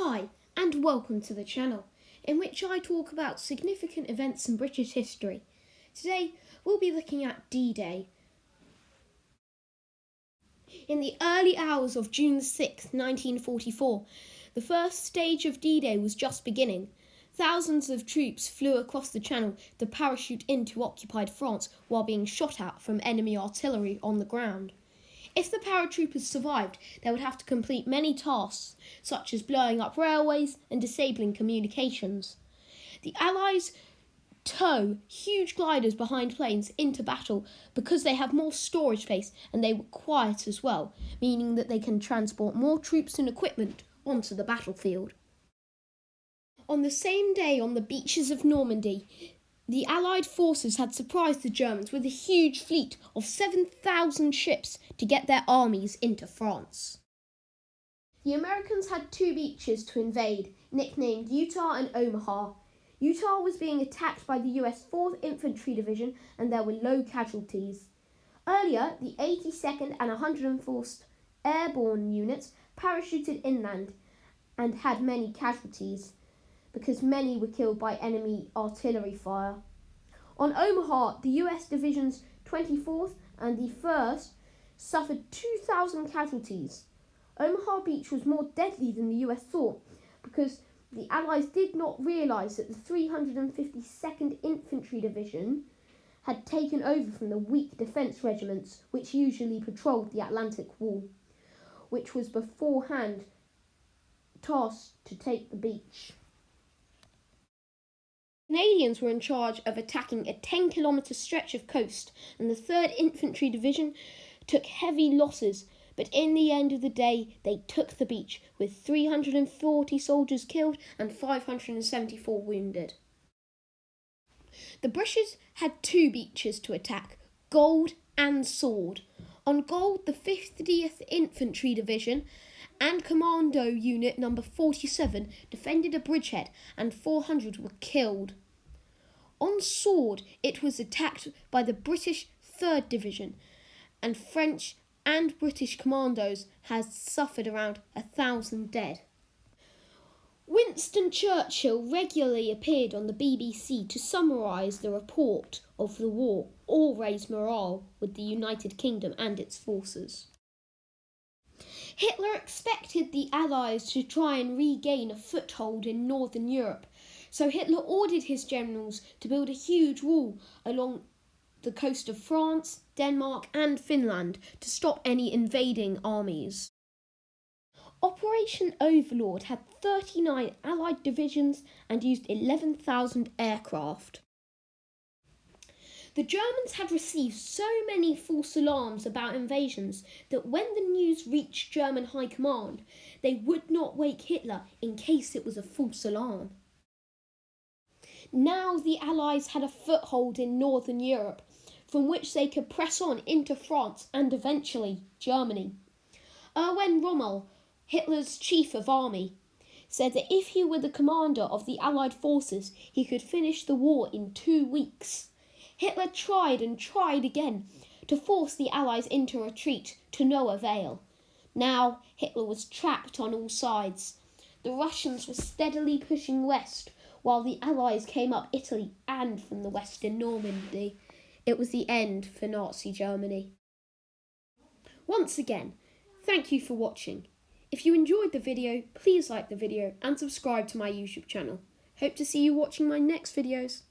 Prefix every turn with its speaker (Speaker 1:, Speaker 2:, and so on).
Speaker 1: Hi, and welcome to the channel, in which I talk about significant events in British history. Today, we'll be looking at D-Day. In the early hours of June 6, 1944, the first stage of D-Day was just beginning. Thousands of troops flew across the Channel to parachute into occupied France while being shot at from enemy artillery on the ground. If the paratroopers survived, they would have to complete many tasks, such as blowing up railways and disabling communications. The Allies tow huge gliders behind planes into battle because they have more storage space and they were quiet as well, meaning that they can transport more troops and equipment onto the battlefield. On the same day, on the beaches of Normandy, the Allied forces had surprised the Germans with a huge fleet of 7,000 ships to get their armies into France. The Americans had two beaches to invade, nicknamed Utah and Omaha. Utah was being attacked by the US 4th Infantry Division and there were low casualties. Earlier, the 82nd and 104th Airborne units parachuted inland and had many casualties, because many were killed by enemy artillery fire. On Omaha, the US Divisions 24th and the 1st suffered 2,000 casualties. Omaha Beach was more deadly than the US thought, because the Allies did not realise that the 352nd Infantry Division had taken over from the weak defence regiments which usually patrolled the Atlantic Wall, which was beforehand tasked to take the beach. Canadians were in charge of attacking a 10-kilometre stretch of coast, and the 3rd Infantry Division took heavy losses, but in the end of the day they took the beach with 340 soldiers killed and 574 wounded. The British had two beaches to attack, Gold and Sword. On Gold, the 50th Infantry Division and Commando Unit number 47 defended a bridgehead and 400 were killed. On Sword, it was attacked by the British 3rd Division, and French and British commandos had suffered around 1,000 dead. Winston Churchill regularly appeared on the BBC to summarise the report of the war or raise morale with the United Kingdom and its forces. Hitler expected the Allies to try and regain a foothold in Northern Europe, so Hitler ordered his generals to build a huge wall along the coast of France, Denmark and Finland to stop any invading armies. Operation Overlord had 39 Allied divisions and used 11,000 aircraft. The Germans had received so many false alarms about invasions that when the news reached German high command, they would not wake Hitler in case it was a false alarm. Now the Allies had a foothold in Northern Europe, from which they could press on into France and eventually Germany. Erwin Rommel, Hitler's chief of army, said that if he were the commander of the Allied forces, he could finish the war in 2 weeks. Hitler tried and tried again to force the Allies into retreat, to no avail. Now Hitler was trapped on all sides. The Russians were steadily pushing west, while the Allies came up Italy and from the west in Normandy. It was the end for Nazi Germany. Once again, thank you for watching. If you enjoyed the video, please like the video and subscribe to my YouTube channel. Hope to see you watching my next videos.